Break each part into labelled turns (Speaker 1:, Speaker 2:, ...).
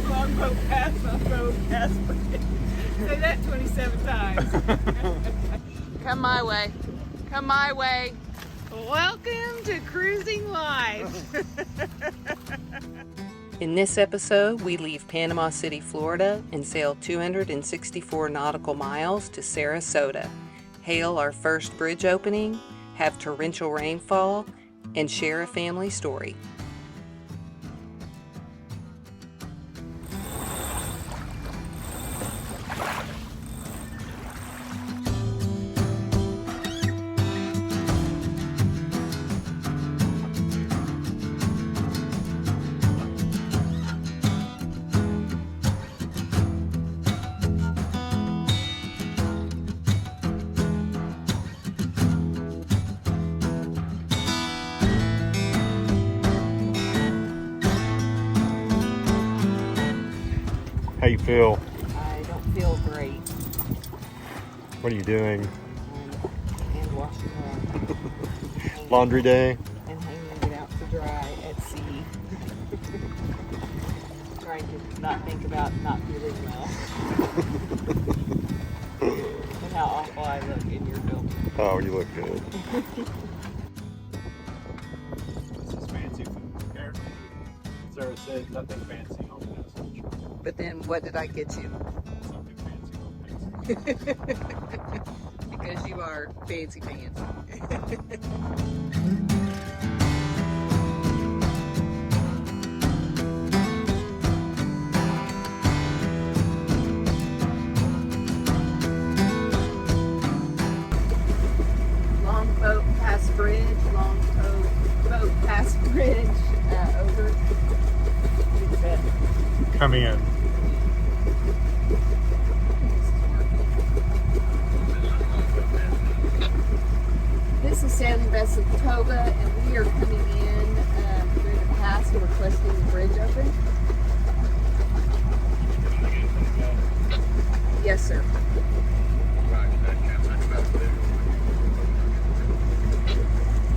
Speaker 1: Longboat pass, longboat pass. Say that 27 times. Come my way. Come my way. Welcome to Cruising Life. In this episode, we leave Panama City, Florida, and sail 264 nautical miles to Sarasota, hail our first bridge opening, have torrential rainfall, and share a family story.
Speaker 2: How you feel?
Speaker 1: I don't feel great.
Speaker 2: What are you doing?
Speaker 1: Hand washing laundry.
Speaker 2: Laundry day?
Speaker 1: And hanging it out to dry at sea. Trying to not think about not feeling well. And how awful I look in your film.
Speaker 2: Oh, you look good.
Speaker 3: This is fancy food. Apparently, Sarah said nothing fancy on this.
Speaker 1: But then what did I get you?
Speaker 3: Something fancy on this.
Speaker 1: Because you are fancy pants. Longboat past bridge, boat past bridge, over. It's it.
Speaker 2: Come in.
Speaker 1: This is sailing vessel Toba, and we are coming in through the pass and requesting the bridge open. Yes, sir.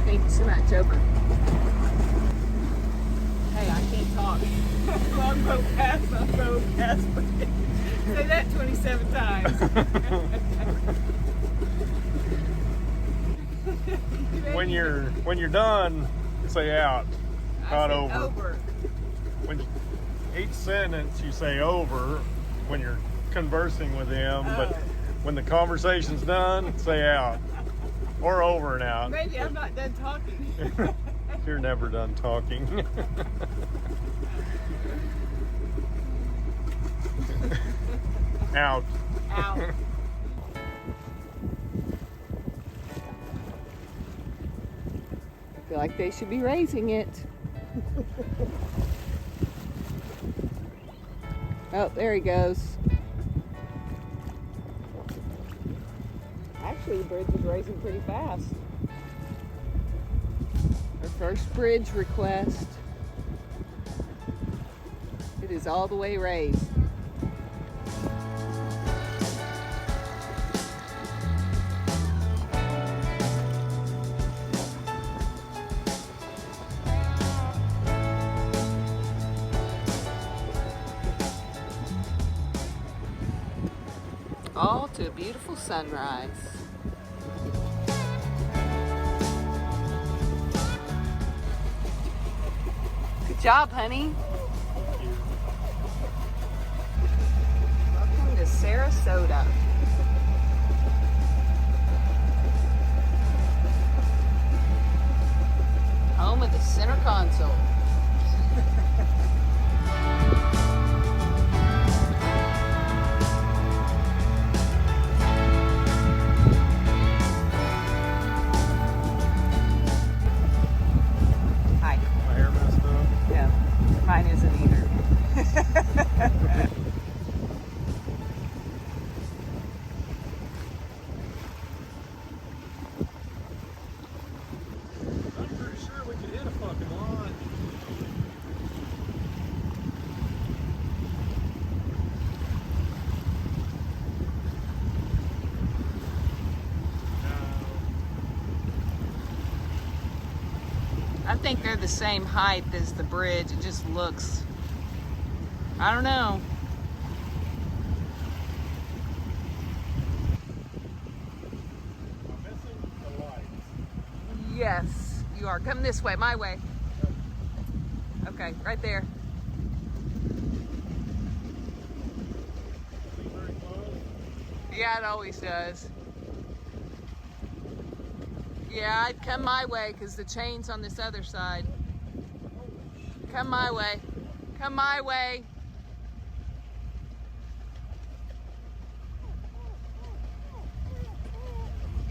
Speaker 1: Thank you so much. Over. Hey, I can't talk. Longboat pass, longboat pass. Say that 27 times.
Speaker 2: When you're done, say out, not over.
Speaker 1: Over.
Speaker 2: When each sentence you say over when you're conversing with them, but when the conversation's done, say out or over and out.
Speaker 1: Maybe I'm not done talking.
Speaker 2: You're never done talking. Out.
Speaker 1: Out. I feel like they should be raising it. Oh, there he goes. Actually, the bridge is raising pretty fast. Our first bridge request. It is all the way raised. All to a beautiful sunrise. Good job, honey. Welcome to Sarasota. Home of the center console. Mine isn't either.
Speaker 3: I'm pretty sure we could hit a fucking line.
Speaker 1: I think they're the same height as the bridge. It just looks I don't know.
Speaker 2: I'm missing the lights.
Speaker 1: Yes, you are. Come this way, my way. Okay, right there.
Speaker 2: Very close.
Speaker 1: Yeah, it always does. Yeah, I'd come my way because the chain's on this other side. Come my way. Come my way.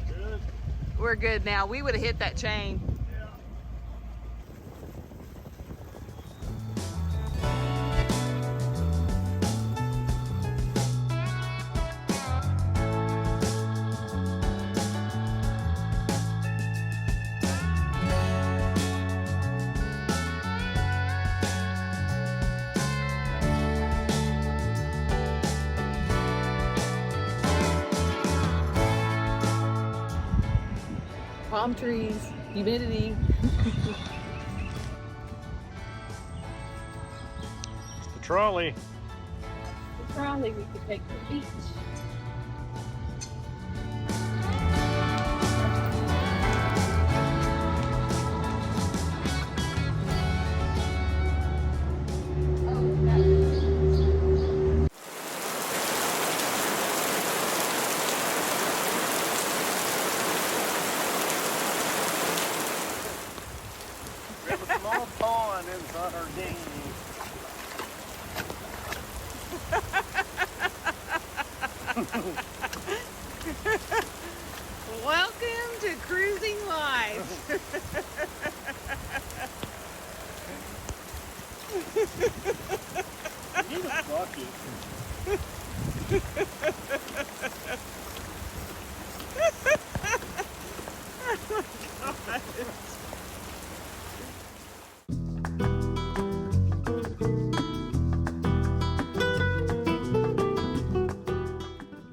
Speaker 2: Good.
Speaker 1: We're good now. We would have hit that chain.
Speaker 2: Yeah.
Speaker 1: Palm trees, humidity.
Speaker 2: The trolley.
Speaker 4: Probably we could take the beach.
Speaker 2: There's a small pond inside our dinghy.
Speaker 1: Welcome to cruising life.
Speaker 2: You need a bucket.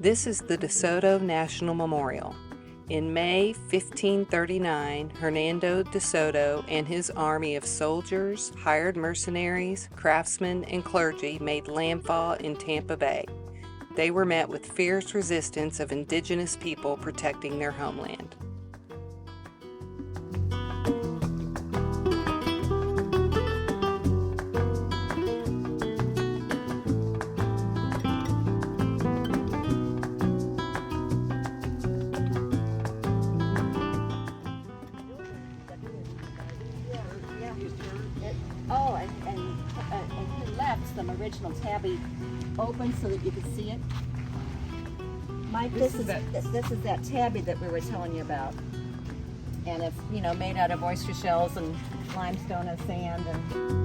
Speaker 1: This is the DeSoto National Memorial. In May 1539, Hernando de Soto and his army of soldiers, hired mercenaries, craftsmen, and clergy made landfall in Tampa Bay. They were met with fierce resistance of indigenous people protecting their homeland.
Speaker 4: And he left some original tabby open so that you could see it. Mike, this is that tabby that we were telling you about. And it's, you know, made out of oyster shells and limestone and sand and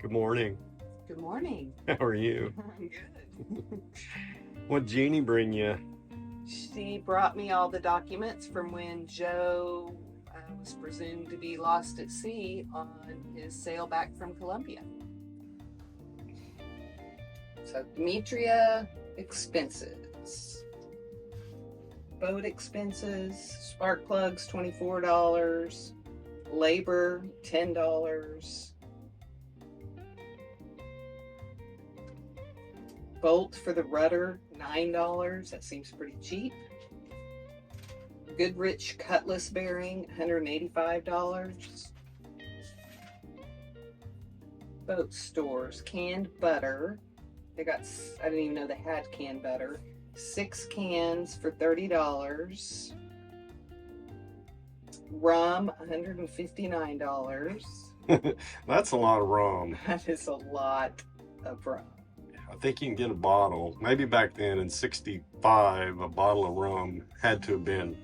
Speaker 2: Good morning.
Speaker 1: Good morning.
Speaker 2: How are you?
Speaker 1: I'm good.
Speaker 2: What Jeannie bring you?
Speaker 1: She brought me all the documents from when Joe was presumed to be lost at sea on his sail back from Colombia. So Demetria expenses. Boat expenses, spark plugs $24, labor $10, Bolt for the rudder, $9. That seems pretty cheap. Goodrich cutlass bearing, $185. Boat stores, canned butter. I didn't even know they had canned butter. 6 cans for $30. Rum, $159.
Speaker 2: That's a lot of rum.
Speaker 1: That is a lot of rum.
Speaker 2: I think you can get a bottle. Maybe back then in '65, a bottle of rum had to have been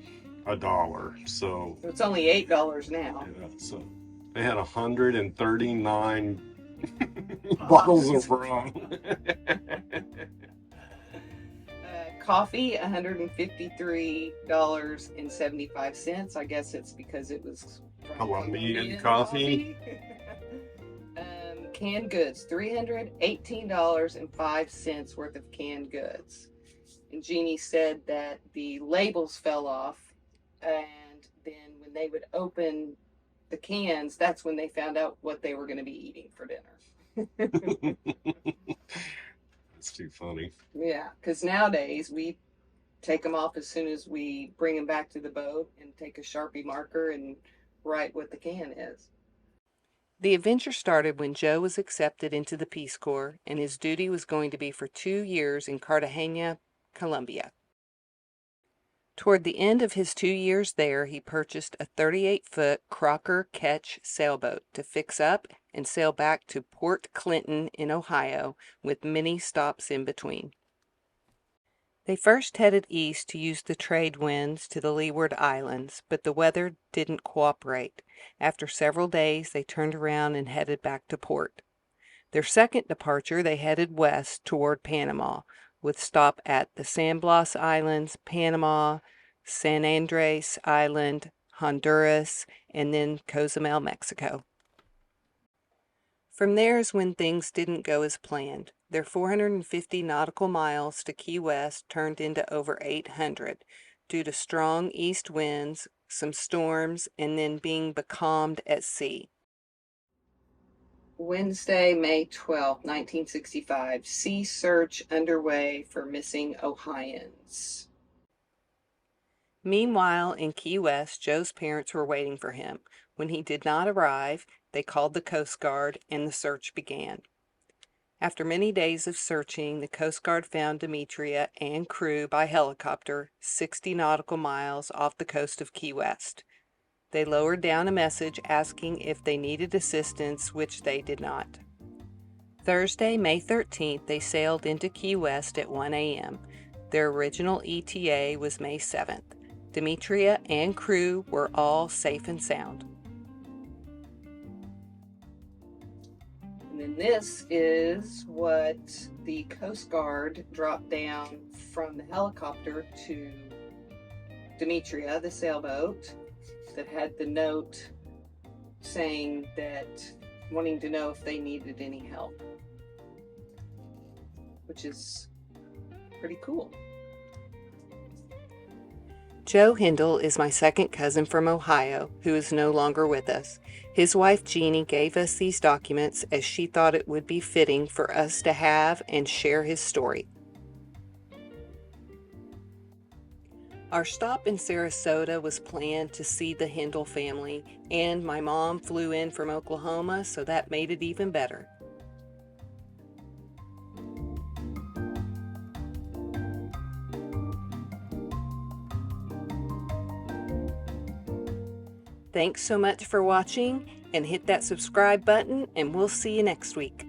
Speaker 2: $1. So
Speaker 1: It's only $8 now.
Speaker 2: yeah, so they had 139 bottles of rum.
Speaker 1: Coffee, $153.75. I guess it's because it was
Speaker 2: Colombian coffee.
Speaker 1: Canned goods, $318.05 worth of canned goods. And Jeannie said that the labels fell off, and then when they would open the cans, that's when they found out what they were going to be eating for dinner.
Speaker 2: It's too funny.
Speaker 1: Yeah, because nowadays we take them off as soon as we bring them back to the boat and take a Sharpie marker and write what the can is. The adventure started when Joe was accepted into the Peace Corps, and his duty was going to be for 2 years in Cartagena, Colombia. Toward the end of his 2 years there, he purchased a 38-foot Crocker Ketch sailboat to fix up and sail back to Port Clinton in Ohio, with many stops in between. They first headed east to use the trade winds to the Leeward Islands, but the weather didn't cooperate. After several days, they turned around and headed back to port. Their second departure, they headed west toward Panama, with stop at the San Blas Islands, Panama, San Andres Island, Honduras, and then Cozumel, Mexico. From there is when things didn't go as planned. Their 450 nautical miles to Key West turned into over 800 due to strong east winds, some storms, and then being becalmed at sea. Wednesday, May 12, 1965. Sea search underway for missing Ohioans. Meanwhile, in Key West, Joe's parents were waiting for him. When he did not arrive, they called the Coast Guard, and the search began. After many days of searching, the Coast Guard found Demetria and crew by helicopter 60 nautical miles off the coast of Key West. They lowered down a message asking if they needed assistance, which they did not. Thursday, May 13th, they sailed into Key West at 1 a.m. Their original ETA was May 7th. Demetria and crew were all safe and sound. And then this is what the Coast Guard dropped down from the helicopter to Demetria, the sailboat, that had the note saying that, wanting to know if they needed any help, which is pretty cool. Joe Hindle is my second cousin from Ohio, who is no longer with us. His wife Jeannie gave us these documents as she thought it would be fitting for us to have and share his story. Our stop in Sarasota was planned to see the Hindle family, and my mom flew in from Oklahoma, so that made it even better. Thanks so much for watching, and hit that subscribe button, and we'll see you next week.